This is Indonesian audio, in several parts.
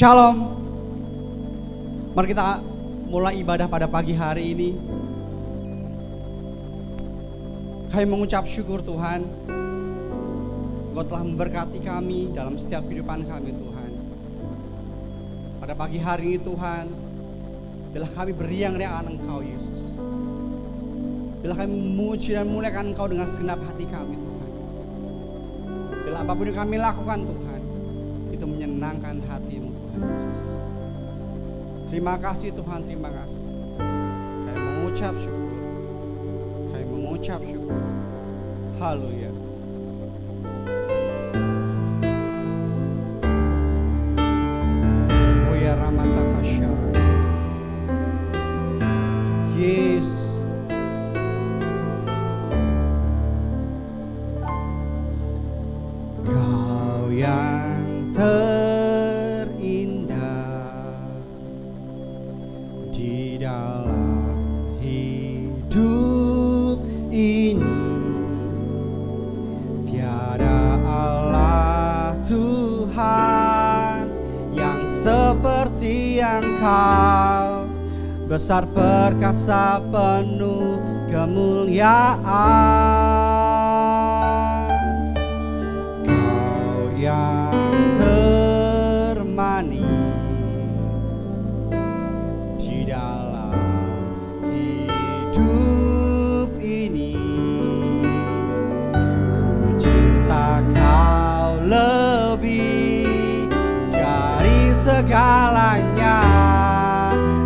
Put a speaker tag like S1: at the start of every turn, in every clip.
S1: Shalom. Mari kita mulai ibadah pada pagi hari ini. Kami mengucap syukur Tuhan, Engkau telah memberkati kami dalam setiap kehidupan kami Tuhan. Pada pagi hari ini Tuhan, bila kami beriang-riang Engkau Yesus, bila kami memuji dan memuliakan Engkau dengan segenap hati kami Tuhan, bila apapun yang kami lakukan Tuhan, itu menyenangkan hati-Mu Tuhan Yesus. Terima kasih Tuhan, terima kasih. Kami mengucap syukur, kami mengucap syukur. Haleluya. Oh ya Ramata Fasya Yesus. Kau yang terindah di dalam hidup ini, tiada Allah Tuhan yang seperti Engkau, besar perkasa penuh kemuliaan. Kau yang termanis di dalam hidup ini, ku cinta Kau lebih dari segalanya,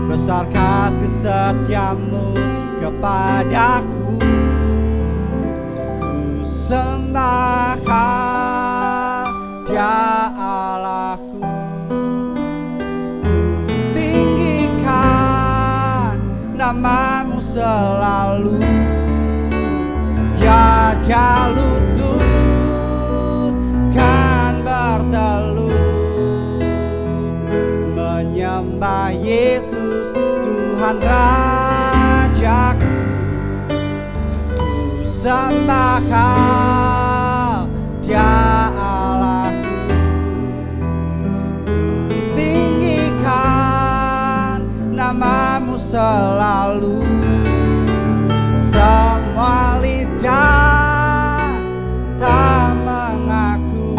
S1: besar kasih setiamu kepadaku. Ku sembah Kau, Dia Allahku. Ku tinggikan nama-Mu selalu, tiada lutut kan bertelut, menyembah Yesus Tuhan Rajaku. Ku sembah Kau, Dia Allahku. Ku tinggikan nama-Mu selalu, semua lidah tak mengaku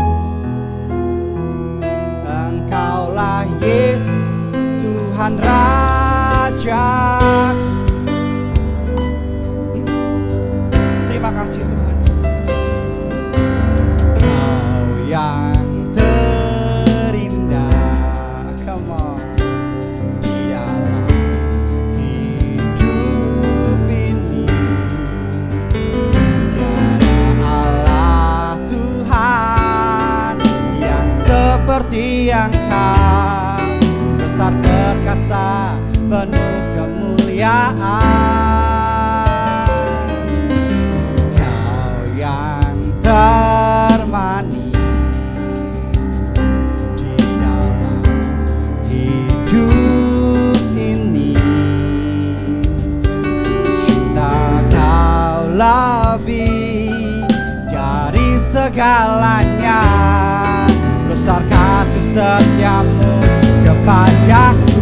S1: Engkaulah Yesus Tuhan Raja. Terima kasih Tuhan Yesus. Kau yang terindah, come on, di dalam hidup ini, tiada Allah Tuhan yang seperti Engkau, besar perkasa penuh kemuliaan. Kau yang termanis di dalam hidup ini, cinta Kau lebih dari segalanya, besar kasih setiamu kepadaku.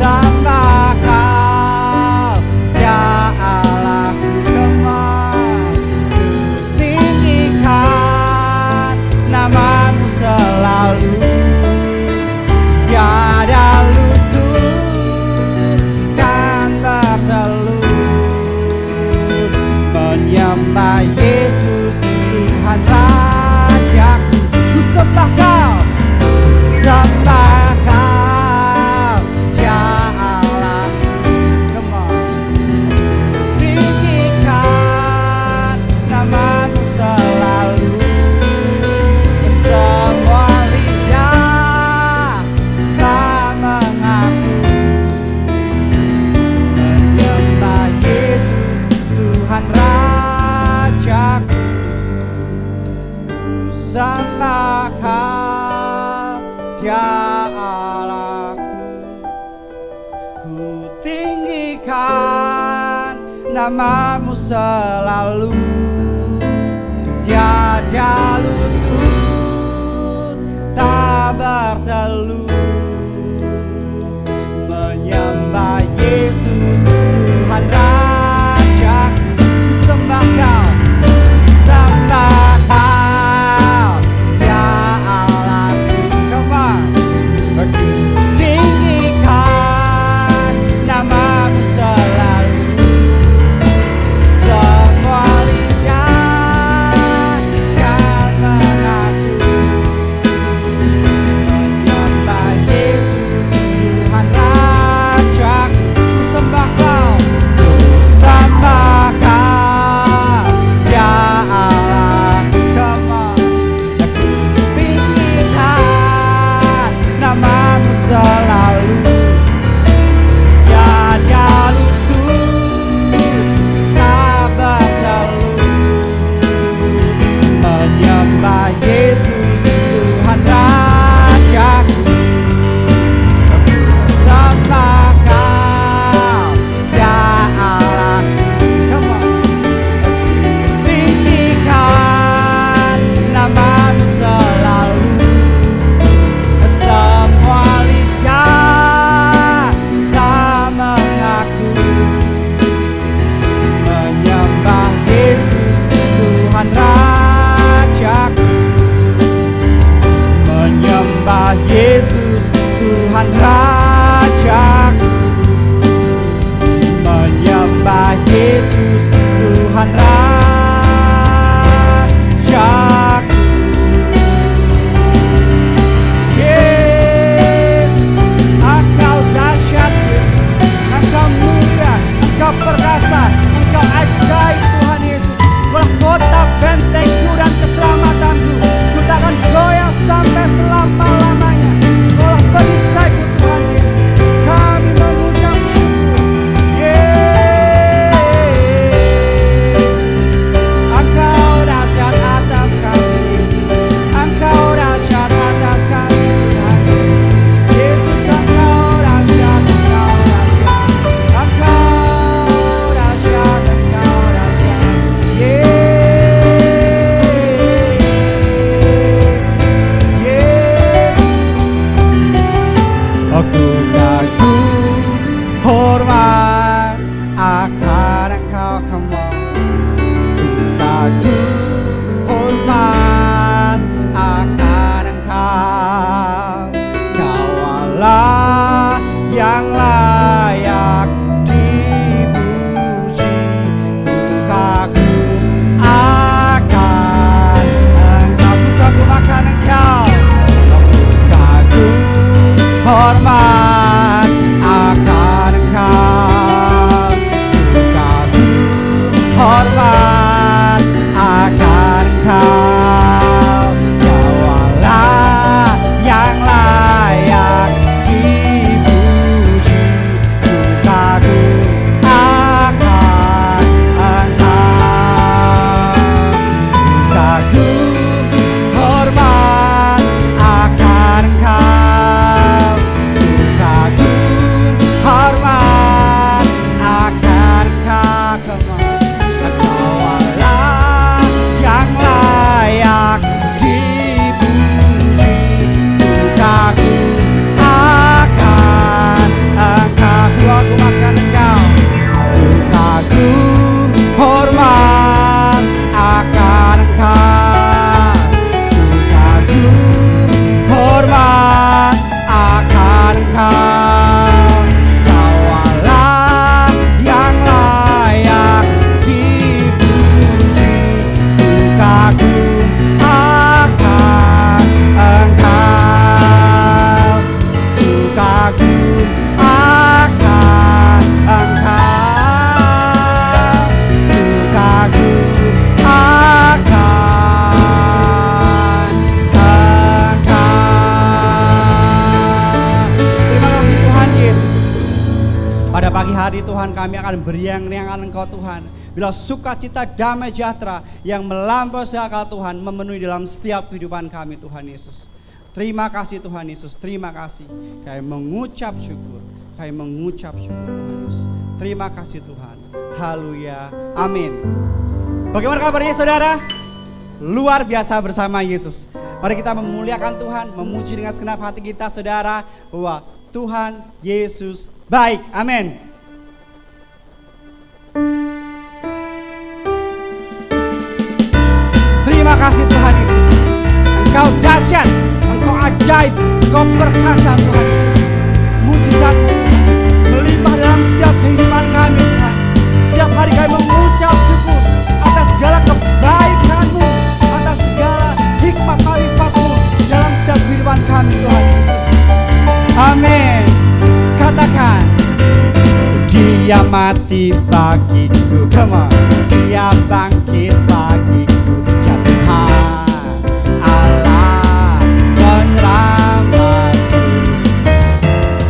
S1: Sembah Kau, Dia Allahku. Come on. Ku tinggikan nama-Mu selalu, tiada lutut kan bertelut, menyembah Yesus Tuhan Rajaku. Ku sembah Kau, sembah Kau, Dia Allahku. Come on. Tinggikan nama-Mu selalu, semua lidah tak mengaku menyembah Yesus Tuhan Rajaku. Ku sembah Kau, Dia Allahku. Ku tinggikan nama-Mu selalu, tiada lutut tak bertelut menyembah Yesus Tuhan Raja. Sembah Kau, sembah Kau, Dia Allahku. Come on. Tinggikan nama-Mu selalu, semua lidah kan mengaku menyembah Yesus Tuhan Rajaku. Sembah Kau, sembah Kau, Dia Allahku. Come on. Tinggikan nama-Mu selalu, tiada lutut tak bertelut menyembah Yesus Tuhan Rajaku. Sembah Kau, Dia Allahku. Come on. Tinggikan nama-Mu selalu, semua lidah tak mengaku menyembah Yesus Tuhan Rajaku. Menyembah Yesus Tuhan Rajaku. Menyembah Yesus Tuhan Rajaku. Yesus, Engkau dahsyat Yesus, Engkau mulia, Engkau perkasa, Engkau ajaib Tuhan Yesus. Kau kota bentengku dan keselamatanku, ku takkan goyah sampai selama-lamanya. Kau perisaiku Tuhan Yesus, kami mengucap syukur. Engkau dahsyat atas kami Yesus, Engkau dahsyat atas kami Tuhan Yesus. Engkau dahsyat, Engkau dahsyat, Engkau dahsyat, Engkau dahsyat. Aku kagum hormat akan Engkau. Come on. Kagum hormat akan Engkau. Kau Allah yang layak dipuji. Ku kagum akan Engkau. Ku kagum akan Engkau. Ku kagum hormat akan Engkau. Ku kagum hormat akan Engkau. Kau Allah yang layak dipuji. Ku kagum akan Engkau. Ku kagum hormat akan Engkau. Ku kagum hormat akan Engkau. Come on. Engkau Allah yang layak dipuji. Ku kagum akan Engkau. Ku kagum akan Engkau. Ku kagum hormat akan Engkau. Ku kagum hormat akan Engkau. Kau Allah yang layak dipuji. Ku kagum akan Engkau. Ku kagum akan Engkau. Ku kagum akan Engkau. Terima kasih Tuhan Yesus. Pada pagi hari Tuhan, kami akan beriang-riangkan Engkau Tuhan. Bila sukacita damai sejahtera yang melampaui segala Tuhan memenuhi dalam setiap kehidupan kami Tuhan Yesus. Terima kasih Tuhan Yesus, terima kasih. Kami mengucap syukur, kami mengucap syukur Tuhan Yesus. Terima kasih Tuhan. Haleluya, amin. Bagaimana kabarnya saudara? Luar biasa bersama Yesus. Mari kita memuliakan Tuhan, memuji dengan segenap hati kita, saudara, bahwa Tuhan Yesus baik. Amin. Terima kasih Tuhan Yesus. Engkau dahsyat, Engkau ajaib, Engkau perkasa Tuhan Yesus. Mujizat-Mu melimpah dalam setiap kehidupan kami Tuhan. Setiap hari kami mengucap syukur atas segala kebaikan-Mu, atas segala hikmat marifat-Mu dalam setiap kehidupan kami Tuhan Yesus. Amin. Katakan, Dia mati bagiku, come on. Dia bangkit bagiku, ya Tuhan Allah penyelamatku.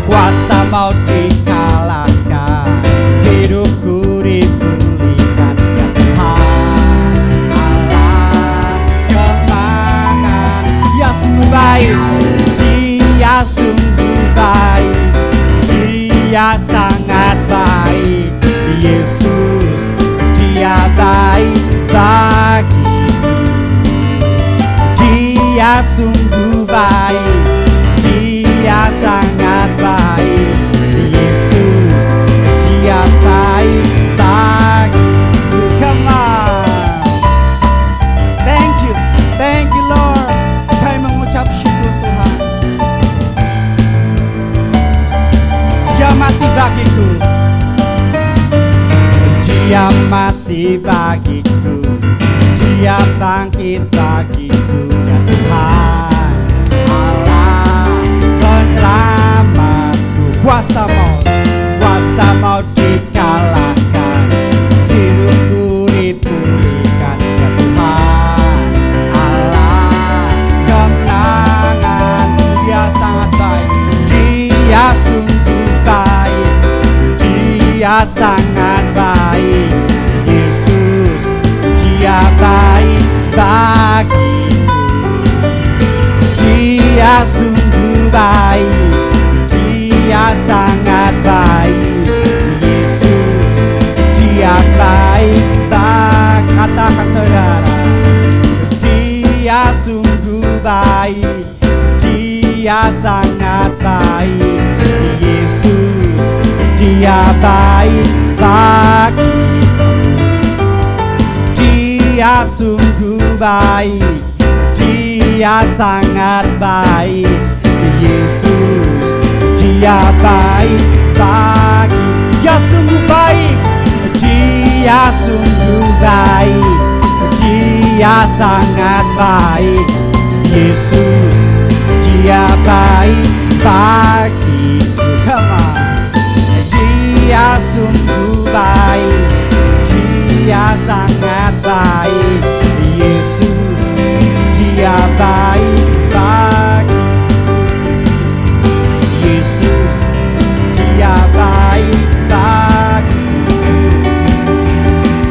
S1: Kuasa maut dikalahkan, hidupku dipulihkan, ya Tuhan Allah kemenangan. Dia sungguh baik, Dia sungguh baik, Dia sangat baik. Yesus, Dia baik bagiku. Dia sungguh baik, Dia sangat baik. Yesus, Dia baik bagiku. Come on. Thank you Lord. Kami mengucap syukur Tuhan. Dia mati bagiku, Dia mati bagiku, Dia bangkit bagiku, ya Tuhan Allah penyelamatku. Kuasa maut dikalahkan, hidupku dipulihkan, ya Tuhan Allah kemenangan. Dia sangat baik, Dia sungguh baik, Dia sangat baik. Yesus, Dia baik bagiku. Dia sungguh baik, Dia sangat baik. Yesus, Dia baik bagiku. Katakan saudara, Dia sungguh baik, Dia sangat baik. Yesus, Dia baik bagiku. Dia sungguh baik, Dia sangat baik. Yesus, Dia baik bagiku. Dia sungguh baik, Dia sungguh baik, Dia sangat baik. Yesus, Dia baik bagiku. Come on. Dia sungguh baik, Dia sangat baik. Yesus, Dia baik bagiku. Yesus, Dia baik bagiku.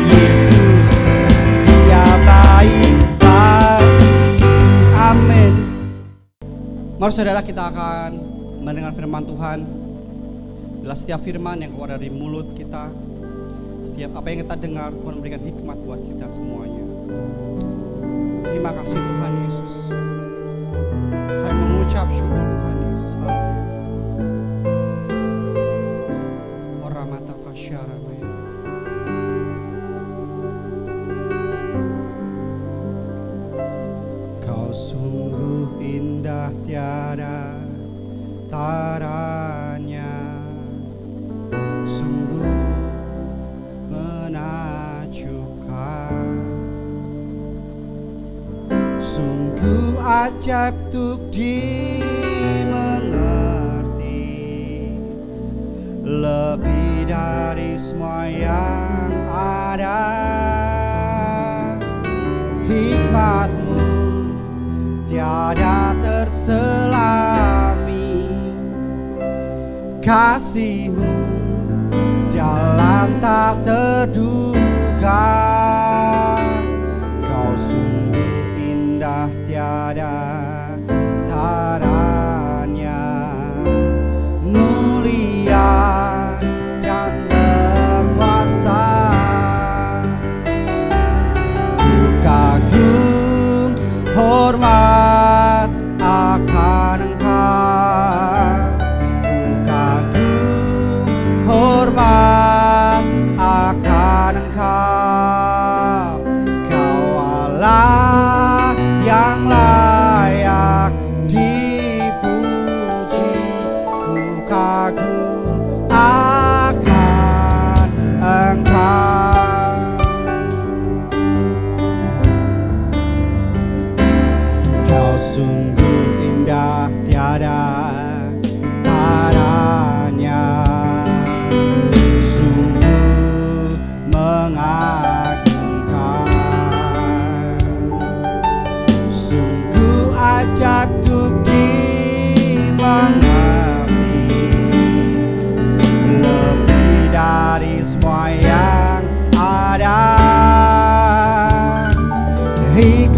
S1: Yesus, Dia baik bagiku. Amin. Mari saudara, kita akan mendengar firman Tuhan. Adalah setiap firman yang keluar dari mulut kita, setiap apa yang kita dengar, Tuhan memberikan hikmat buat kita semuanya. Terima kasih Tuhan Yesus. Kami mengucap syukur Tuhan Yesus. Ora mata kasyara maya. Kau sungguh indah tiada taranya, sungguh menakjubkan, sungguh ajaib untuk dimengerti, lebih dari semua yang ada. Hikmat-Mu tiada terselami, kasih-Mu jalan tak terduga. Kau sungguh indah tiada taranya, mulia dan berkuasa. Ku kagum hormat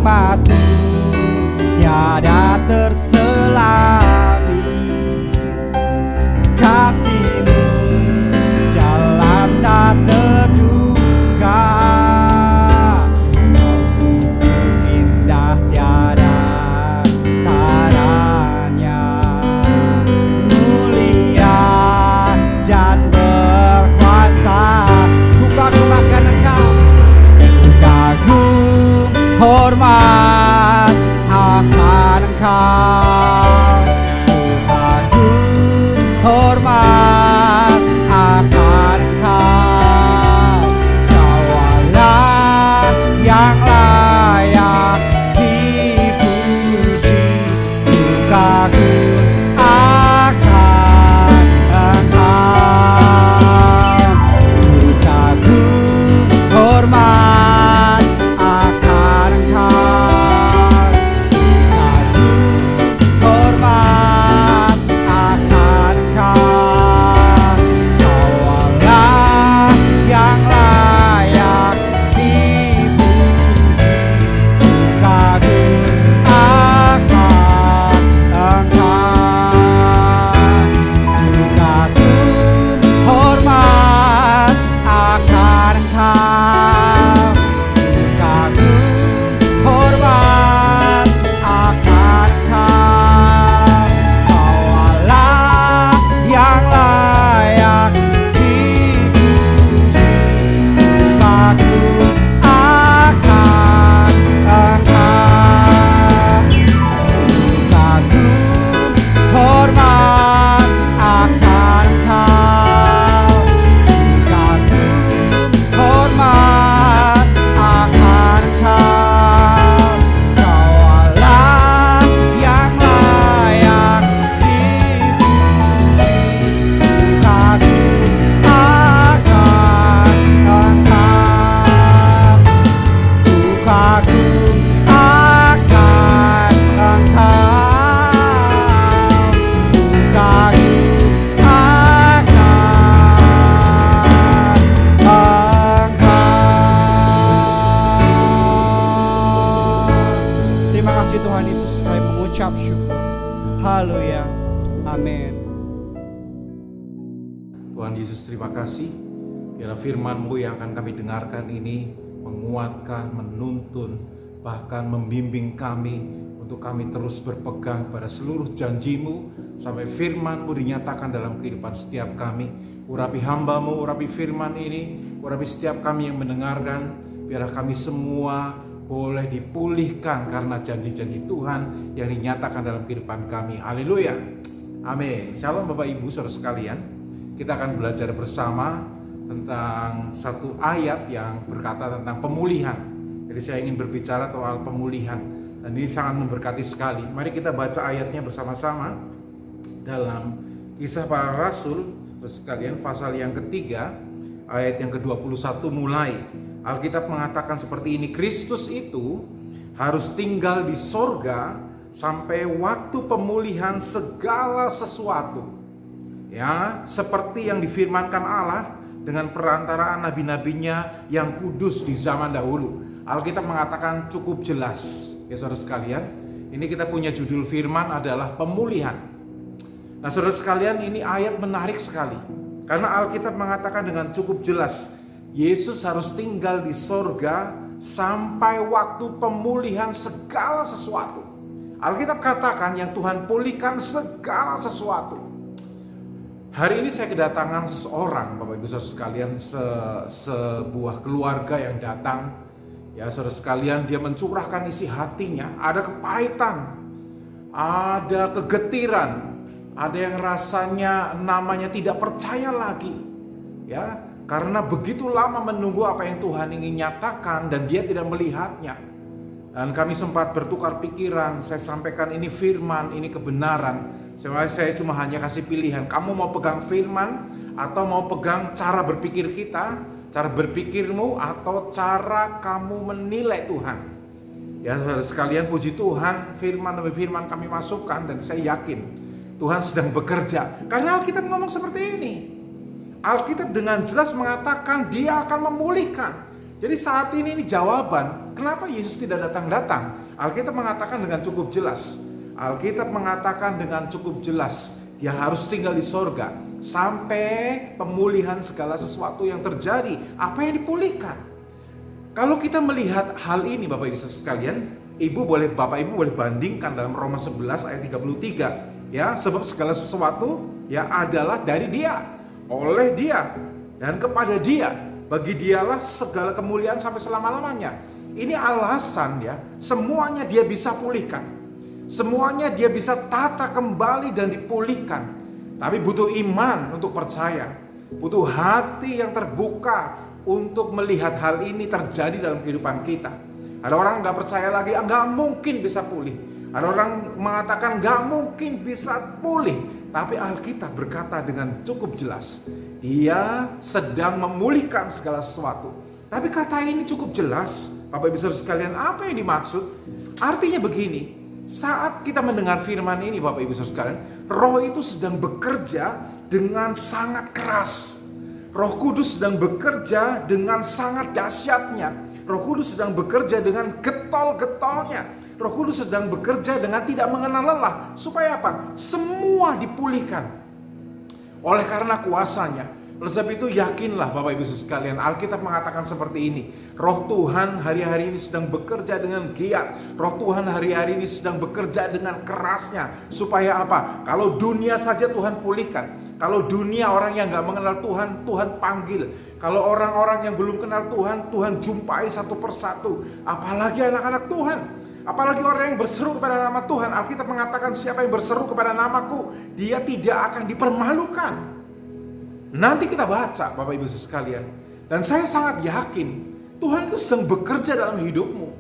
S1: hikmat-Mu tiada terselami, kasih-Mu jalan tak terduga. Kau sungguh indah tiada taranya, mulia dan berkuasa. Ku kagumkan Engkau, ku kagum hormat akan Engkau, ku kagum hormat akan Engkau. Kau Allah yang layak dipuji, ku kagum akan Engkau, ku kagum hormat akan Engkau, hormat akan Engkau. Kau Allah yang layak dipuji, ku kagum akan Engkau, ku kagum hormat akan Engkau, ku kagum hormat akan Engkau. Kau Allah yang layak dipuji, ku kagum akan Engkau, ku kagum hormat akan Engkau, ku kagum hormat akan Engkau. Kau Allah yang layak dipuji, ku kagum akan Engkau, ku kagum akan Engkau, ku kagum akan Engkau. Terima kasih Tuhan Yesus, kami mengucap syukur. Haleluya. Amin.
S2: Tuhan Yesus, terima kasih. Biarlah firman-Mu yang akan kami dengarkan ini menguatkan, menuntun, bahkan membimbing kami untuk kami terus berpegang pada seluruh janji-Mu sampai firman-Mu dinyatakan dalam kehidupan setiap kami. Urapi hamba-Mu, urapi firman ini, urapi setiap kami yang mendengarkan. Biarlah kami semua boleh dipulihkan karena janji-janji Tuhan yang dinyatakan dalam kehidupan kami. Haleluya. Amin. Shalom Bapak Ibu Saudara sekalian. Kita akan belajar bersama tentang satu ayat yang berkata tentang pemulihan. Jadi saya ingin berbicara soal pemulihan dan ini sangat memberkati sekali. Mari kita baca ayatnya bersama-sama dalam Kisah Para Rasul sekalian pasal yang ketiga ayat yang ke-21 mulai. Alkitab mengatakan seperti ini, Kristus itu harus tinggal di sorga sampai waktu pemulihan segala sesuatu. Ya, seperti yang difirmankan Allah dengan perantaraan nabi-nabinya yang kudus di zaman dahulu. Alkitab mengatakan cukup jelas. Ya saudara sekalian, ini kita punya judul firman adalah pemulihan. Nah saudara sekalian, ini ayat menarik sekali. Karena Alkitab mengatakan dengan cukup jelas, Yesus harus tinggal di sorga sampai waktu pemulihan segala sesuatu. Alkitab katakan yang Tuhan pulihkan segala sesuatu. Hari ini saya kedatangan seseorang, Bapak Ibu Saudara sekalian, sebuah keluarga yang datang. Ya saudara sekalian, dia mencurahkan isi hatinya. Ada kepahitan, ada kegetiran, ada yang rasanya namanya tidak percaya lagi. Ya, karena begitu lama menunggu apa yang Tuhan ingin nyatakan dan dia tidak melihatnya. Dan kami sempat bertukar pikiran, saya sampaikan ini firman, ini kebenaran. Saya cuma hanya kasih pilihan, kamu mau pegang firman atau mau pegang cara berpikir kita, cara berpikirmu atau cara kamu menilai Tuhan. Ya saudara sekalian, puji Tuhan, firman demi firman kami masukkan dan saya yakin Tuhan sedang bekerja. Karena Alkitab ngomong seperti ini. Alkitab dengan jelas mengatakan dia akan memulihkan. Jadi saat ini jawaban Kenapa Yesus tidak datang-datang? Alkitab mengatakan dengan cukup jelas. Alkitab mengatakan dengan cukup jelas, dia harus tinggal di sorga sampai pemulihan segala sesuatu yang terjadi. Apa yang dipulihkan? Kalau kita melihat hal ini Bapak Ibu sekalian, Bapak Ibu boleh bandingkan dalam Roma 11 ayat 33. Ya, sebab segala sesuatu ya adalah dari Dia, oleh Dia, dan kepada Dia. Bagi Dialah segala kemuliaan sampai selama-lamanya. Ini alasan ya, semuanya Dia bisa pulihkan. Semuanya Dia bisa tata kembali dan dipulihkan. Tapi butuh iman untuk percaya. Butuh hati yang terbuka untuk melihat hal ini terjadi dalam kehidupan kita. Ada orang nggak percaya lagi, nggak mungkin bisa pulih. Ada orang mengatakan nggak mungkin bisa pulih. Tapi Alkitab berkata dengan cukup jelas, Dia sedang memulihkan segala sesuatu. Tapi kata ini cukup jelas, Bapak Ibu Saudara sekalian, apa yang dimaksud? Artinya begini, saat kita mendengar firman ini Bapak Ibu Saudara sekalian, Roh itu sedang bekerja dengan sangat keras. Roh Kudus sedang bekerja dengan sangat dahsyatnya. Roh Kudus sedang bekerja dengan getol-getolnya. Roh Kudus sedang bekerja dengan tidak mengenal lelah. Supaya apa? Semua dipulihkan oleh karena kuasanya. Oleh sebab itu yakinlah Bapak Ibu sekalian, Alkitab mengatakan seperti ini. Roh Tuhan hari-hari ini sedang bekerja dengan giat. Roh Tuhan hari-hari ini sedang bekerja dengan kerasnya. Supaya apa? Kalau dunia saja Tuhan pulihkan. Kalau dunia orang yang gak mengenal Tuhan, Tuhan panggil. Kalau orang-orang yang belum kenal Tuhan, Tuhan jumpai satu persatu. Apalagi anak-anak Tuhan. Apalagi orang yang berseru kepada nama Tuhan. Alkitab mengatakan siapa yang berseru kepada namaku, dia tidak akan dipermalukan. Nanti kita baca Bapak Ibu sekalian. Dan saya sangat yakin Tuhan itu sedang bekerja dalam hidupmu.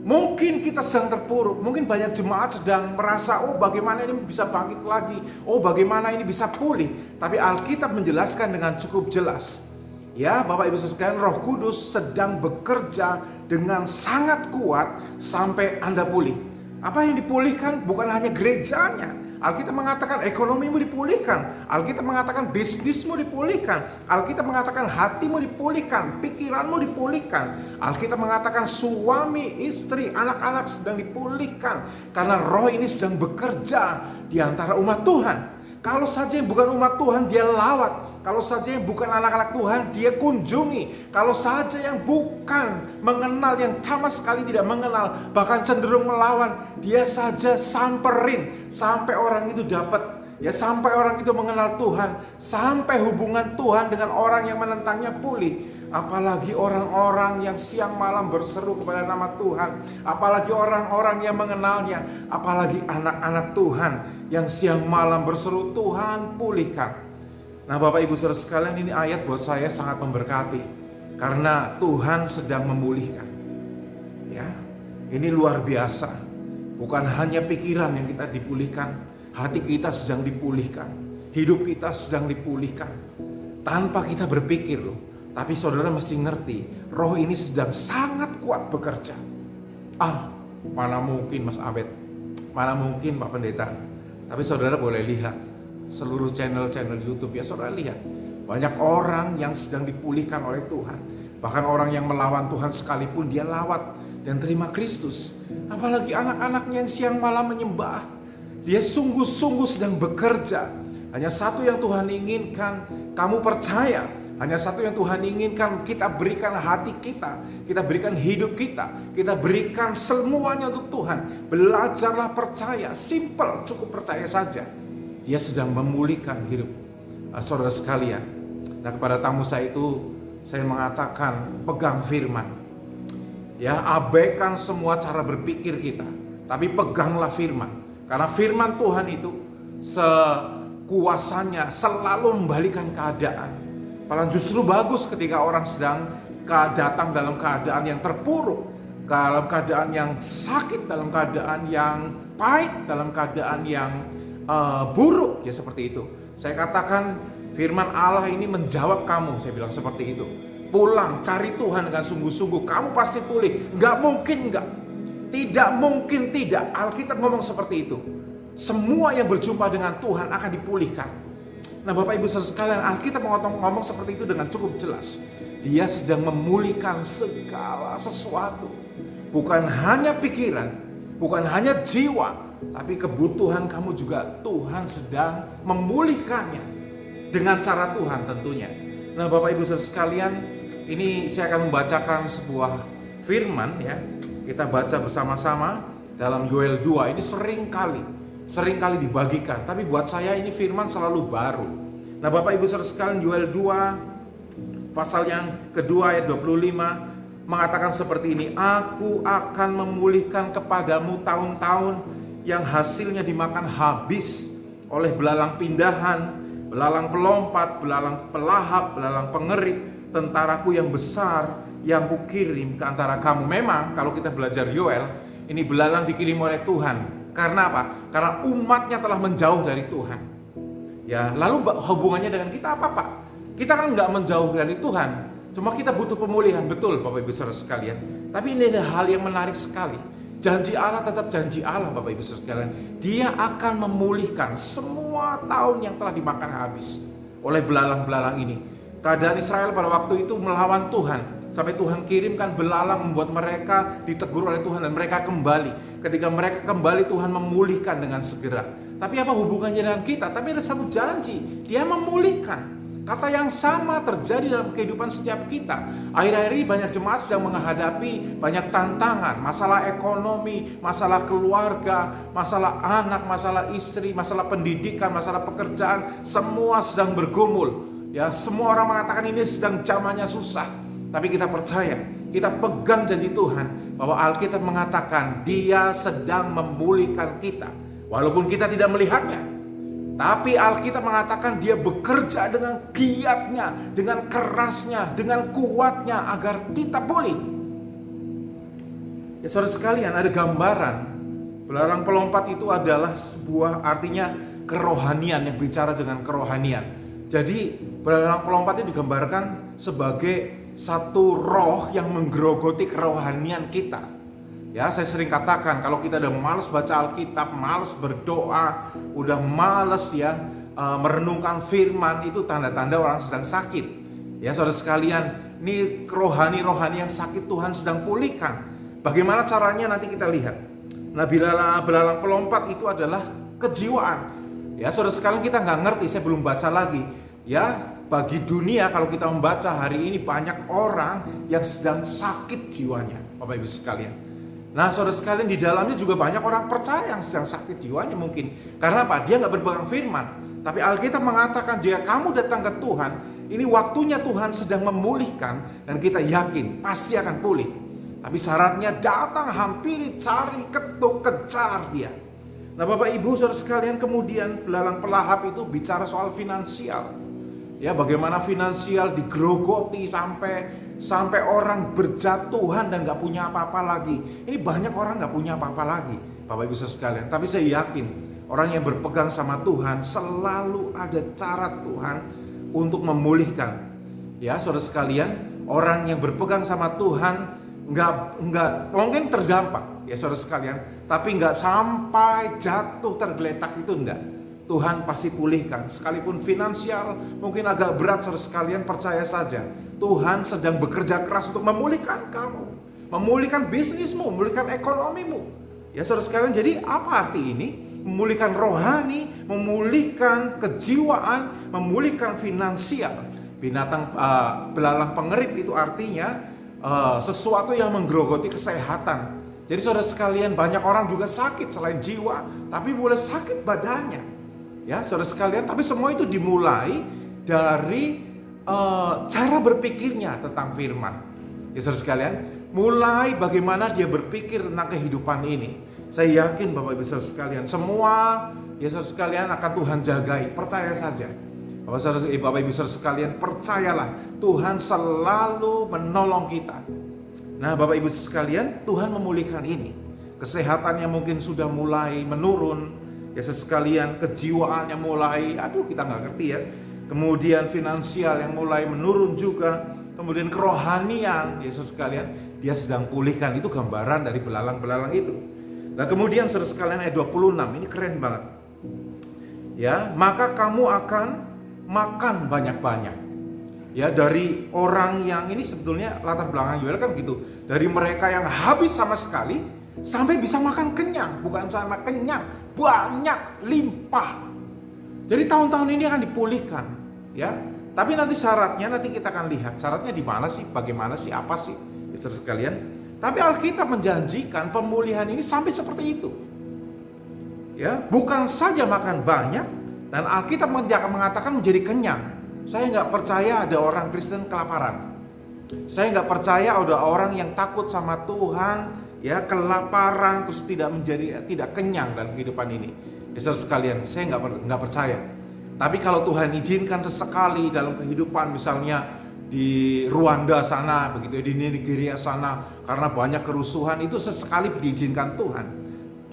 S2: Mungkin kita sedang terpuruk. Mungkin banyak jemaat sedang merasa, oh bagaimana ini bisa bangkit lagi, oh bagaimana ini bisa pulih. Tapi Alkitab menjelaskan dengan cukup jelas. Ya Bapak Ibu sekalian, Roh Kudus sedang bekerja dengan sangat kuat sampai Anda pulih. Apa yang dipulihkan bukan hanya gerejanya. Alkitab mengatakan ekonomimu dipulihkan. Alkitab mengatakan bisnismu dipulihkan. Alkitab mengatakan hatimu dipulihkan, pikiranmu dipulihkan. Alkitab mengatakan suami, istri, anak-anak sedang dipulihkan. Karena Roh ini sedang bekerja di antara umat Tuhan. Kalau saja yang bukan umat Tuhan dia lawat. Kalau saja yang bukan anak-anak Tuhan dia kunjungi. Kalau saja yang bukan mengenal, yang sama sekali tidak mengenal, bahkan cenderung melawan, dia saja samperin sampai orang itu dapat, ya sampai orang itu mengenal Tuhan, sampai hubungan Tuhan dengan orang yang menentangnya pulih. Apalagi orang-orang yang siang malam berseru kepada nama Tuhan, apalagi orang-orang yang mengenalnya, apalagi anak-anak Tuhan yang siang malam berseru Tuhan pulihkan. Nah Bapak Ibu Saudara sekalian, ini ayat buat saya sangat memberkati karena Tuhan sedang memulihkan. Ya, ini luar biasa. Bukan hanya pikiran yang kita dipulihkan, hati kita sedang dipulihkan, hidup kita sedang dipulihkan. Tanpa kita berpikir loh. Tapi saudara mesti ngerti, Roh ini sedang sangat kuat bekerja. Mana mungkin Mas Abed, mana mungkin Pak Pendeta. Tapi saudara boleh lihat seluruh channel-channel YouTube ya, saudara lihat banyak orang yang sedang dipulihkan oleh Tuhan. Bahkan orang yang melawan Tuhan sekalipun dia lawat dan terima Kristus. Apalagi anak-anaknya yang siang malam menyembah, dia sungguh-sungguh sedang bekerja. Hanya satu yang Tuhan inginkan, kamu percaya. Hanya satu yang Tuhan inginkan, kita berikan hati kita, kita berikan hidup kita, kita berikan semuanya untuk Tuhan. Belajarlah percaya, simple, cukup percaya saja. Dia sedang memulihkan hidup saudara sekalian. Nah kepada tamu saya itu, saya mengatakan pegang firman. Ya, abaikan semua cara berpikir kita, tapi peganglah firman. Karena firman Tuhan itu sekuasanya selalu membalikan keadaan. Padahal justru bagus ketika orang sedang datang dalam keadaan yang terpuruk, dalam keadaan yang sakit, dalam keadaan yang pahit, dalam keadaan yang buruk, ya seperti itu. Saya katakan firman Allah ini menjawab kamu, saya bilang seperti itu. Pulang, cari Tuhan dengan sungguh-sungguh, kamu pasti pulih. Nggak mungkin nggak, tidak mungkin tidak. Alkitab ngomong seperti itu. Semua yang berjumpa dengan Tuhan akan dipulihkan. Nah Bapak Ibu Saudara sekalian, Alkitab ngomong seperti itu dengan cukup jelas. Dia sedang memulihkan segala sesuatu. bukan hanya pikiran, bukan hanya jiwa, tapi kebutuhan kamu juga Tuhan sedang memulihkannya dengan cara Tuhan tentunya. Nah, Bapak Ibu Saudara sekalian, ini saya akan membacakan sebuah firman ya. Kita baca bersama-sama dalam Yoel 2. Ini sering kali dibagikan, tapi buat saya ini firman selalu baru. Nah, Bapak Ibu Saudara sekalian, Yoel 2 pasal yang kedua ayat 25 mengatakan seperti ini, aku akan memulihkan kepadamu tahun-tahun yang hasilnya dimakan habis oleh belalang pindahan, belalang pelompat, belalang pelahap, belalang pengerit, tentaraku yang besar yang kukirim ke antara kamu. Memang kalau kita belajar Yoel, ini belalang dikirim oleh Tuhan. Karena apa? Karena umatnya telah menjauh dari Tuhan. Ya, lalu hubungannya dengan kita apa, Pak? Kita kan nggak menjauh dari Tuhan. Cuma kita butuh pemulihan, betul Bapak Ibu Saudara sekalian. Tapi ini ada hal yang menarik sekali. Janji Allah tetap janji Allah Bapak Ibu Saudara sekalian. Dia akan memulihkan semua tahun yang telah dimakan habis oleh belalang-belalang ini. Keadaan Israel pada waktu itu melawan Tuhan. Sampai Tuhan kirimkan belalang membuat mereka ditegur oleh Tuhan dan mereka kembali. Ketika mereka kembali Tuhan memulihkan dengan segera. Tapi apa hubungannya dengan kita? Tapi ada satu janji, Dia memulihkan. Kata yang sama terjadi dalam kehidupan setiap kita. Akhir-akhir ini banyak jemaat sedang menghadapi banyak tantangan, masalah ekonomi, masalah keluarga, masalah anak, masalah istri, masalah pendidikan, masalah pekerjaan, semua sedang bergumul. Ya, semua orang mengatakan ini sedang zamannya susah. Tapi kita percaya, kita pegang janji Tuhan bahwa Alkitab mengatakan Dia sedang memulihkan kita. Walaupun kita tidak melihatnya. Tapi Alkitab mengatakan Dia bekerja dengan giatnya, dengan kerasnya, dengan kuatnya agar kita pulih. Ya saudara sekalian, ada gambaran. Belalang pelompat itu adalah sebuah artinya kerohanian, yang bicara dengan kerohanian. Jadi belalang pelompat itu digambarkan sebagai satu roh yang menggerogoti kerohanian kita. Ya, saya sering katakan kalau kita udah malas baca Alkitab, malas berdoa, udah malas ya merenungkan firman, itu tanda-tanda orang sedang sakit. Ya, saudara sekalian, ini rohani-rohani yang sakit Tuhan sedang pulihkan. Bagaimana caranya nanti kita lihat. Nah, belalang pelompat itu adalah kejiwaan. Ya, saudara sekalian, kita nggak ngerti, saya belum baca lagi. Ya, bagi dunia kalau kita membaca hari ini banyak orang yang sedang sakit jiwanya, Bapak Ibu sekalian. Nah, saudara sekalian, di dalamnya juga banyak orang percaya yang sedang sakit jiwanya mungkin. Karena apa? Dia nggak berpegang firman. Tapi Alkitab mengatakan jika kamu datang ke Tuhan, ini waktunya Tuhan sedang memulihkan. Dan kita yakin pasti akan pulih. Tapi syaratnya datang, hampiri, cari, ketuk, kejar Dia. Nah, Bapak Ibu saudara sekalian, kemudian belalang pelahap itu bicara soal finansial. Ya, bagaimana finansial digerogoti sampai orang berjatuhan dan gak punya apa-apa lagi. Ini banyak orang gak punya apa-apa lagi, Bapak Ibu saudara sekalian. Tapi saya yakin orang yang berpegang sama Tuhan selalu ada cara Tuhan untuk memulihkan. Ya, saudara sekalian, orang yang berpegang sama Tuhan nggak mungkin terdampak, ya saudara sekalian, tapi nggak sampai jatuh tergeletak, itu enggak. Tuhan pasti pulihkan. Sekalipun finansial mungkin agak berat, saudara sekalian, percaya saja Tuhan sedang bekerja keras untuk memulihkan kamu, memulihkan bisnismu, memulihkan ekonomimu. Ya saudara sekalian, jadi apa arti ini? Memulihkan rohani, memulihkan kejiwaan, memulihkan finansial. Belalang pengerit itu artinya sesuatu yang menggerogoti kesehatan. Jadi saudara sekalian, banyak orang juga sakit selain jiwa, tapi boleh sakit badannya. Ya, saudara sekalian, tapi semua itu dimulai dari cara berpikirnya tentang firman. Ya, saudara sekalian, mulai bagaimana dia berpikir tentang kehidupan ini. Saya yakin Bapak Ibu saudara sekalian, semua ya saudara sekalian akan Tuhan jagai, percaya saja. Bapak Ibu saudara sekalian, percayalah Tuhan selalu menolong kita. Nah, Bapak Ibu sekalian, Tuhan memulihkan ini. Kesehatannya mungkin sudah mulai menurun. Ya sekalian, kejiwaan yang mulai, kita nggak ngerti ya. Kemudian finansial yang mulai menurun juga. Kemudian kerohanian, Yesus sekalian, Dia sedang pulihkan. Itu gambaran dari belalang-belalang itu. Nah, kemudian saudara sekalian ayat 26, ini keren banget. Ya, maka kamu akan makan banyak-banyak. Ya, dari orang yang ini sebetulnya latar belakang Yoel kan gitu. Dari mereka yang habis sama sekali sampai bisa makan kenyang, bukan sama kenyang, banyak, limpah. Jadi tahun-tahun ini akan dipulihkan, ya. Tapi nanti syaratnya nanti kita akan lihat syaratnya di mana sih, bagaimana sih, apa sih, saudara sekalian. Tapi Alkitab menjanjikan pemulihan ini sampai seperti itu. Ya, bukan saja makan banyak, dan Alkitab mengatakan menjadi kenyang. Saya nggak percaya ada orang Kristen kelaparan. Saya nggak percaya ada orang yang takut sama Tuhan, ya, kelaparan terus tidak kenyang dalam kehidupan ini. Saudara sekalian, saya nggak percaya. Tapi kalau Tuhan izinkan sesekali dalam kehidupan, misalnya di Rwanda sana, begitu, di Nigeria sana, karena banyak kerusuhan, itu sesekali diizinkan Tuhan.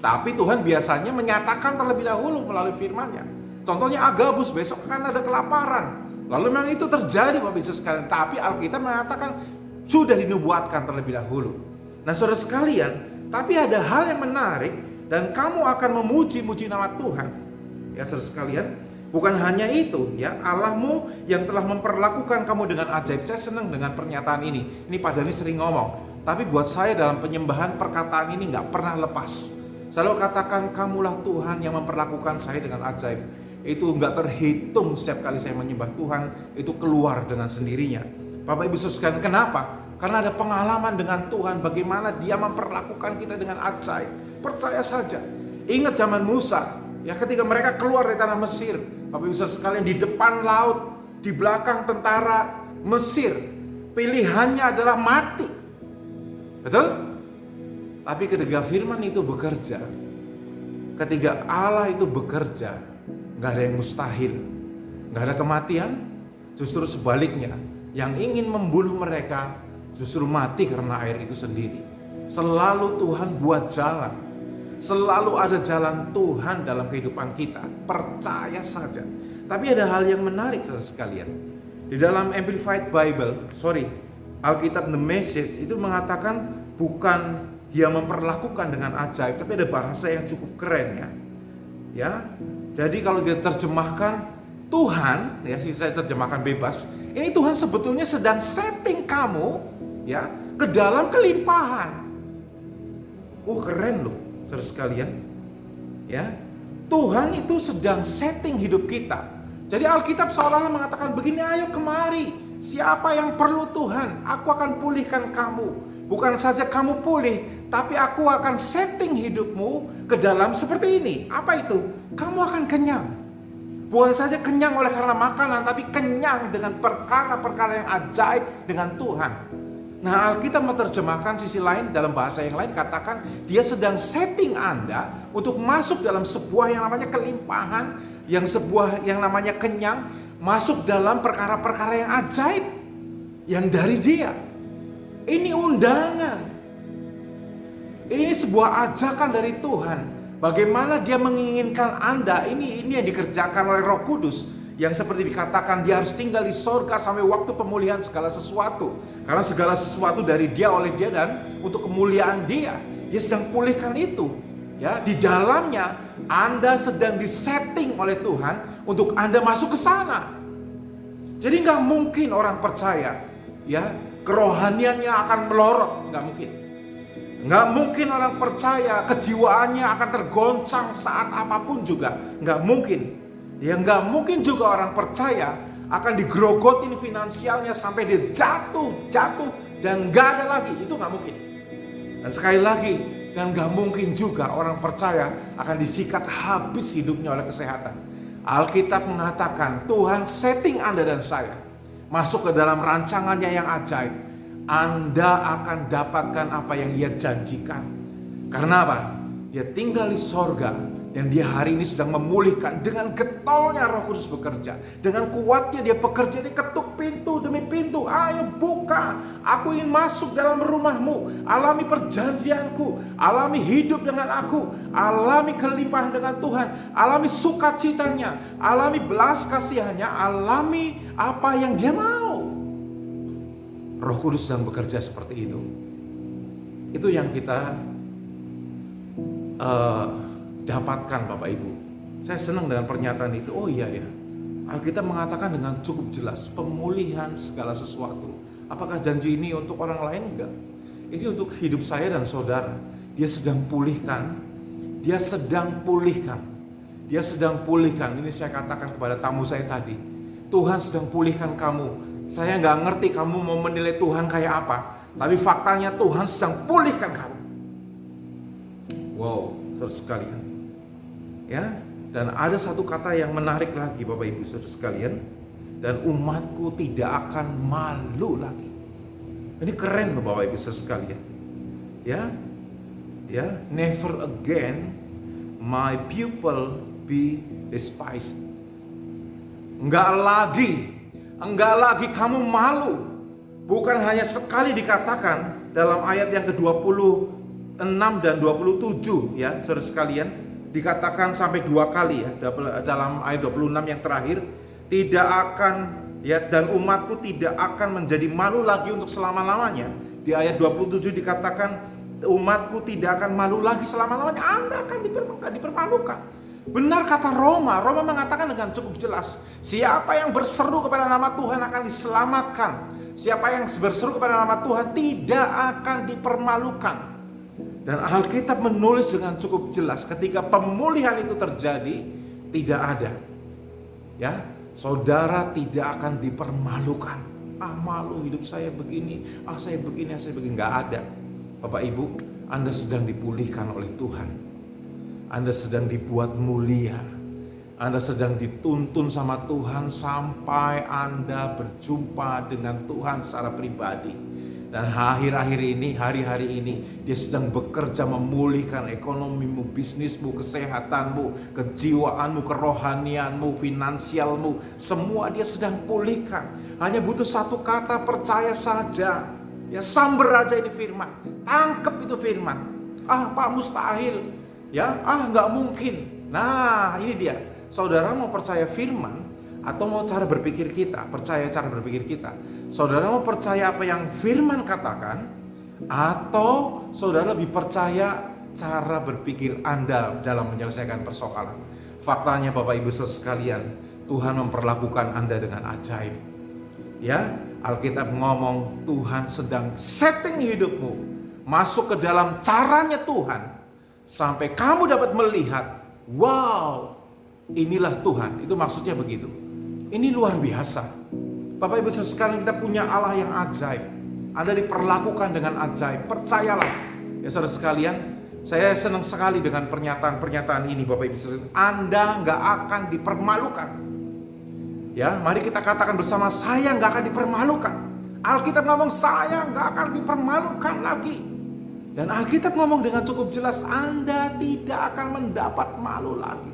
S2: Tapi Tuhan biasanya menyatakan terlebih dahulu melalui firman-Nya. Contohnya Agabus, besok akan ada kelaparan. Lalu memang itu terjadi Bapak Ibu sekalian. Tapi Alkitab mengatakan sudah dinubuatkan terlebih dahulu. Nah saudara sekalian, tapi ada hal yang menarik dan kamu akan memuji-muji nama Tuhan. Ya saudara sekalian, bukan hanya itu, ya, Allahmu yang telah memperlakukan kamu dengan ajaib. Saya senang dengan pernyataan ini. Ini Pak Dhani sering ngomong. Tapi buat saya dalam penyembahan perkataan ini nggak pernah lepas. Selalu katakan, kamulah Tuhan yang memperlakukan saya dengan ajaib. Itu nggak terhitung setiap kali saya menyembah Tuhan, itu keluar dengan sendirinya. Bapak Ibu sekalian, kenapa? Karena ada pengalaman dengan Tuhan, bagaimana Dia memperlakukan kita dengan ajaib. Percaya saja. Ingat zaman Musa, ya, ketika mereka keluar dari tanah Mesir, Bapak Ibu sekalian, di depan laut, di belakang tentara Mesir, pilihannya adalah mati. Betul? Tapi ketika firman itu bekerja, ketika Allah itu bekerja, nggak ada yang mustahil, nggak ada kematian. Justru sebaliknya, yang ingin membunuh mereka justru mati karena air itu sendiri. Selalu Tuhan buat jalan, selalu ada jalan Tuhan dalam kehidupan kita. Percaya saja. Tapi ada hal yang menarik sekalian. Di dalam Amplified Bible, Alkitab The Message itu mengatakan bukan Dia memperlakukan dengan ajaib, tapi ada bahasa yang cukup keren, ya. Ya. Jadi kalau dia terjemahkan Tuhan, ya, saya terjemahkan bebas. Ini Tuhan sebetulnya sedang setting kamu, ya, ke dalam kelimpahan. Keren loh, saudara sekalian. Ya, Tuhan itu sedang setting hidup kita. Jadi Alkitab seolah-olah mengatakan begini, ayo kemari. Siapa yang perlu Tuhan, aku akan pulihkan kamu. Bukan saja kamu pulih, tapi aku akan setting hidupmu ke dalam seperti ini. Apa itu? Kamu akan kenyang. Bukan saja kenyang oleh karena makanan, tapi kenyang dengan perkara-perkara yang ajaib dengan Tuhan. Nah, Alkitab menerjemahkan sisi lain dalam bahasa yang lain, katakan Dia sedang setting Anda untuk masuk dalam sebuah yang namanya kelimpahan, yang namanya kenyang, masuk dalam perkara-perkara yang ajaib yang dari Dia. Ini undangan. Ini sebuah ajakan dari Tuhan. Bagaimana Dia menginginkan Anda, ini yang dikerjakan oleh Roh Kudus, yang seperti dikatakan Dia harus tinggal di sorga sampai waktu pemulihan segala sesuatu. Karena segala sesuatu dari Dia, oleh Dia, dan untuk kemuliaan Dia. Dia sedang pulihkan itu. Ya, di dalamnya Anda sedang disetting oleh Tuhan untuk Anda masuk ke sana. Jadi nggak mungkin orang percaya, ya, kerohaniannya akan melorot, nggak mungkin. Nggak mungkin orang percaya kejiwaannya akan tergoncang saat apapun juga, nggak mungkin. Ya, nggak mungkin juga orang percaya akan digerogotin finansialnya sampai dia jatuh dan nggak ada lagi, itu nggak mungkin. Dan sekali lagi, dan nggak mungkin juga orang percaya akan disikat habis hidupnya oleh kesehatan. Alkitab mengatakan Tuhan setting Anda dan saya masuk ke dalam rancangannya yang ajaib. Anda akan dapatkan apa yang Dia janjikan. Karena apa? Dia tinggal di sorga, dan Dia hari ini sedang memulihkan. Dengan getolnya Roh Kudus bekerja, dengan kuatnya Dia bekerja. Dia ketuk pintu demi pintu. Ayo buka, aku ingin masuk dalam rumahmu. Alami perjanjianku, alami hidup dengan aku, alami kelimpahan dengan Tuhan, alami sukacitanya, alami belas kasihannya, alami apa yang Dia mau. Roh Kudus sedang bekerja seperti itu. Itu yang kita dapatkan Bapak Ibu. Saya senang dengan pernyataan itu. Oh iya ya, Alkitab mengatakan dengan cukup jelas, pemulihan segala sesuatu. Apakah janji ini untuk orang lain? Enggak. Ini untuk hidup saya dan saudara. Dia sedang pulihkan. Dia sedang pulihkan. Dia sedang pulihkan. Ini saya katakan kepada tamu saya tadi. Tuhan sedang pulihkan kamu. Saya nggak ngerti kamu mau menilai Tuhan kayak apa. Tapi faktanya Tuhan sedang pulihkan kamu. Wow, saudara sekalian. Ya, dan ada satu kata yang menarik lagi Bapak Ibu saudara sekalian. Dan umatku tidak akan malu lagi. Ini keren Bapak Ibu saudara sekalian. Ya, never again my people be despised. Enggak lagi kamu malu. Bukan hanya sekali dikatakan dalam ayat yang ke-26 dan 27 ya, saudara sekalian, dikatakan sampai 2 kali ya dalam ayat 26 yang terakhir, tidak akan ya, dan umatku tidak akan menjadi malu lagi untuk selama-lamanya. Di ayat 27 dikatakan umatku tidak akan malu lagi selama-lamanya. Anda akan dipermalukan. Benar kata Roma mengatakan dengan cukup jelas, siapa yang berseru kepada nama Tuhan akan diselamatkan. Siapa yang berseru kepada nama Tuhan tidak akan dipermalukan. Dan Alkitab menulis dengan cukup jelas, ketika pemulihan itu terjadi, tidak ada ya, saudara tidak akan dipermalukan. Malu hidup saya begini, saya begini, nggak ada. Bapak Ibu, Anda sedang dipulihkan oleh Tuhan. Anda sedang dibuat mulia. Anda sedang dituntun sama Tuhan sampai Anda berjumpa dengan Tuhan secara pribadi. Dan hari-hari ini Dia sedang bekerja memulihkan ekonomimu, bisnismu, kesehatanmu, kejiwaanmu, kerohanianmu, finansialmu. Semua Dia sedang pulihkan. Hanya butuh satu kata, percaya saja. Ya, samber aja ini firman. Tangkep itu firman. Pak, mustahil. Ya, nggak mungkin. Nah, ini dia. Saudara mau percaya firman atau mau cara berpikir kita? Percaya cara berpikir kita. Saudara mau percaya apa yang firman katakan, atau saudara lebih percaya cara berpikir Anda dalam menyelesaikan persoalan? Faktanya Bapak Ibu saudara sekalian, Tuhan memperlakukan Anda dengan ajaib. Ya, Alkitab ngomong Tuhan sedang setting hidupmu masuk ke dalam caranya Tuhan. Sampai kamu dapat melihat, wow, inilah Tuhan. Itu maksudnya begitu. Ini luar biasa. Bapak Ibu sekalian, kita punya Allah yang ajaib. Anda diperlakukan dengan ajaib. Percayalah. Ya saudara sekalian, saya senang sekali dengan pernyataan ini Bapak Ibu sekalian. Anda nggak akan dipermalukan. Ya, mari kita katakan bersama, saya nggak akan dipermalukan. Alkitab ngomong saya nggak akan dipermalukan lagi. Dan Alkitab ngomong dengan cukup jelas, Anda tidak akan mendapat malu lagi.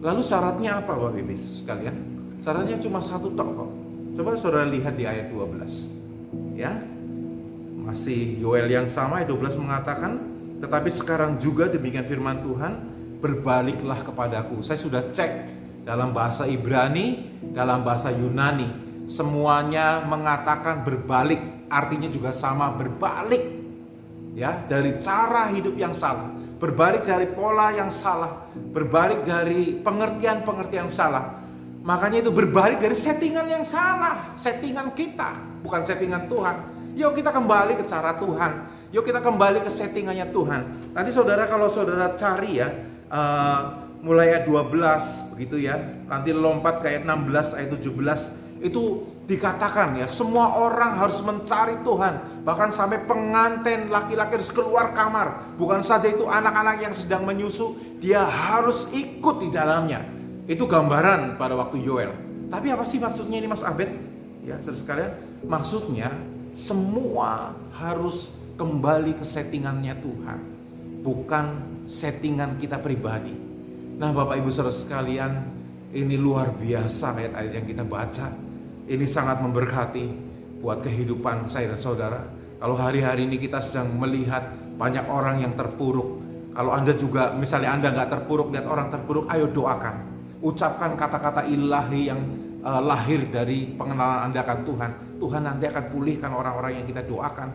S2: Lalu syaratnya apa Bapak Ibu sekalian? Syaratnya cuma satu tok kok. Coba saudara lihat di ayat 12. Ya. Masih Yoel yang sama, ayat 12 mengatakan, tetapi sekarang juga demikian firman Tuhan, berbaliklah kepadaku. Saya sudah cek dalam bahasa Ibrani, dalam bahasa Yunani. Semuanya mengatakan berbalik, artinya juga sama, berbalik ya, dari cara hidup yang salah, berbalik dari pola yang salah, berbalik dari pengertian-pengertian salah. Makanya itu berbalik dari settingan yang salah, settingan kita, bukan settingan Tuhan. Yuk kita kembali ke cara Tuhan, yuk kita kembali ke settingannya Tuhan. Nanti saudara, kalau saudara cari ya, mulai ayat 12 begitu ya, nanti lompat ke ayat 16, ayat 17. Itu dikatakan ya, semua orang harus mencari Tuhan. Bahkan sampai pengantin laki-laki harus keluar kamar. Bukan saja itu, anak-anak yang sedang menyusu, dia harus ikut di dalamnya. Itu gambaran pada waktu Yoel. Tapi apa sih maksudnya ini Mas Abed? Ya saudara sekalian, maksudnya semua harus kembali ke settingannya Tuhan, bukan settingan kita pribadi. Nah Bapak Ibu saudara sekalian, ini luar biasa ayat-ayat yang kita baca. Ini sangat memberkati buat kehidupan saya dan saudara. Kalau hari-hari ini kita sedang melihat banyak orang yang terpuruk. Kalau Anda juga, misalnya Anda nggak terpuruk, lihat orang terpuruk, ayo doakan. Ucapkan kata-kata ilahi yang lahir dari pengenalan Anda akan Tuhan. Tuhan nanti akan pulihkan orang-orang yang kita doakan.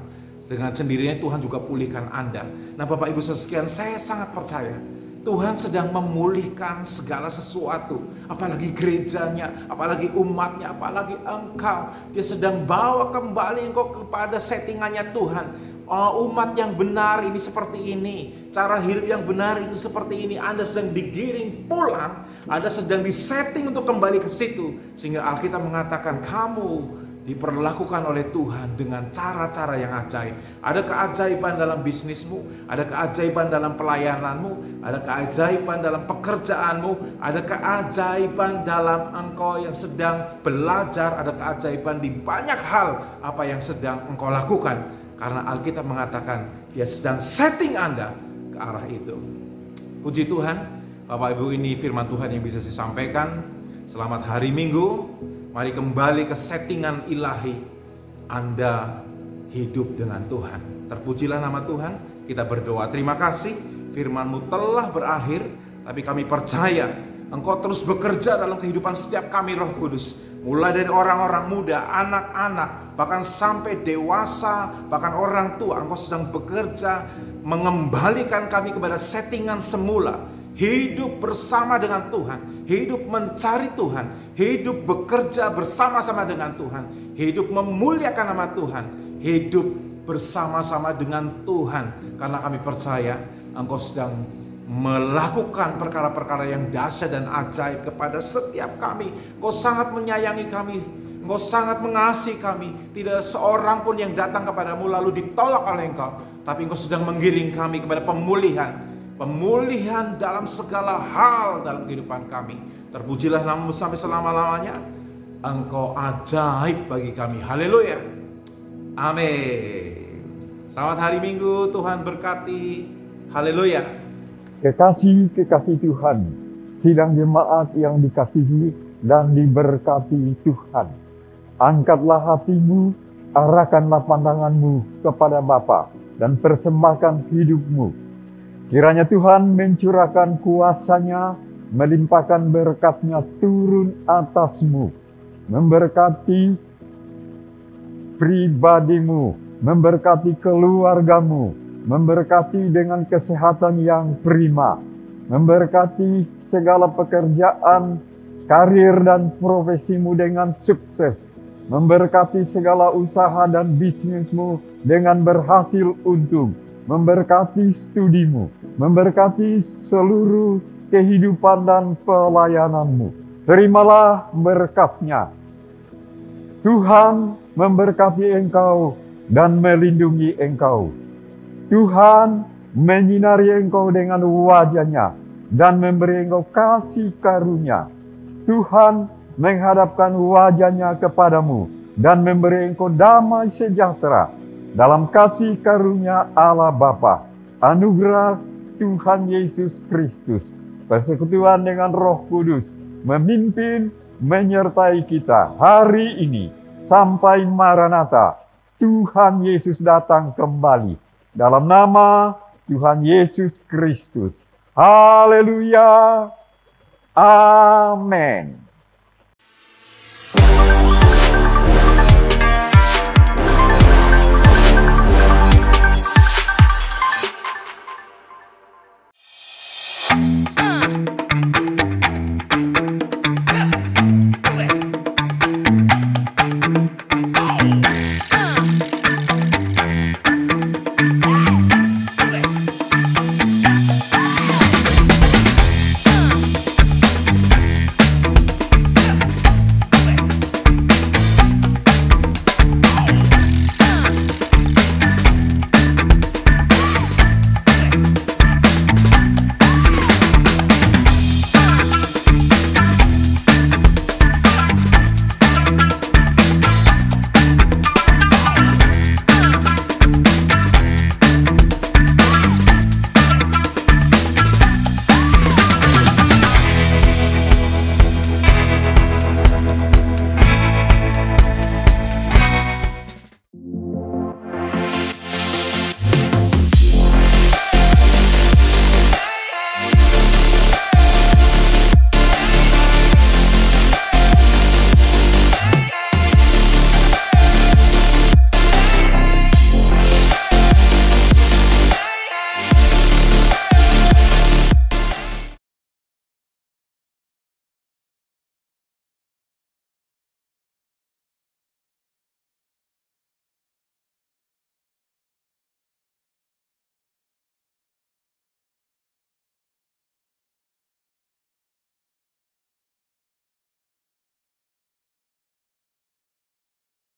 S2: Dengan sendirinya Tuhan juga pulihkan Anda. Nah Bapak Ibu sekalian, saya sangat percaya Tuhan sedang memulihkan segala sesuatu, apalagi gerejanya, apalagi umatnya, apalagi engkau. Dia sedang bawa kembali engkau kepada settingannya Tuhan. Oh, umat yang benar ini seperti ini, cara hidup yang benar itu seperti ini. Anda sedang digiring pulang, Anda sedang disetting untuk kembali ke situ. Sehingga Alkitab mengatakan kamu diperlakukan oleh Tuhan dengan cara-cara yang ajaib. Ada keajaiban dalam bisnismu, ada keajaiban dalam pelayananmu, ada keajaiban dalam pekerjaanmu, ada keajaiban dalam engkau yang sedang belajar, ada keajaiban di banyak hal apa yang sedang engkau lakukan. Karena Alkitab mengatakan dia sedang setting Anda ke arah itu. Puji Tuhan, Bapak Ibu, ini firman Tuhan yang bisa saya sampaikan. Selamat hari Minggu. Mari kembali ke settingan ilahi. Anda hidup dengan Tuhan. Terpujilah nama Tuhan. Kita berdoa. Terima kasih, firman-Mu telah berakhir, tapi kami percaya Engkau terus bekerja dalam kehidupan setiap kami, Roh Kudus. Mulai dari orang-orang muda, anak-anak, bahkan sampai dewasa, bahkan orang tua. Engkau sedang bekerja mengembalikan kami kepada settingan semula. Hidup bersama dengan Tuhan, hidup mencari Tuhan, hidup bekerja bersama-sama dengan Tuhan, hidup memuliakan nama Tuhan, hidup bersama-sama dengan Tuhan. Karena kami percaya Engkau sedang melakukan perkara-perkara yang dahsyat dan ajaib kepada setiap kami. Engkau sangat menyayangi kami, Engkau sangat mengasihi kami. Tidak seorang pun yang datang kepadamu lalu ditolak oleh Engkau, tapi Engkau sedang menggiring kami kepada pemulihan dalam segala hal dalam kehidupan kami. Terpujilah nama-Mu sampai selama-lamanya. Engkau ajaib bagi kami. Haleluya. Amin. Selamat hari Minggu, Tuhan berkati. Haleluya.
S3: Kekasih Tuhan, sidang jemaat yang dikasihi dan diberkati Tuhan. Angkatlah hatimu, arahkanlah pandanganmu kepada Bapa dan persembahkan hidupmu. Kiranya Tuhan mencurahkan kuasa-Nya, melimpahkan berkat-Nya turun atasmu, memberkati pribadimu, memberkati keluargamu, memberkati dengan kesehatan yang prima, memberkati segala pekerjaan, karir dan profesimu dengan sukses, memberkati segala usaha dan bisnismu dengan berhasil untung, memberkati studimu, memberkati seluruh kehidupan dan pelayananmu. Terimalah berkat-Nya. Tuhan memberkati engkau dan melindungi engkau. Tuhan menyinari engkau dengan wajah-Nya dan memberi engkau kasih karunia. Tuhan menghadapkan wajah-Nya kepadamu dan memberi engkau damai sejahtera. Dalam kasih karunia Allah Bapa, anugerah Tuhan Yesus Kristus, persekutuan dengan Roh Kudus, memimpin, menyertai kita hari ini sampai Maranatha. Tuhan Yesus datang kembali. Dalam nama Tuhan Yesus Kristus. Haleluya. Amin.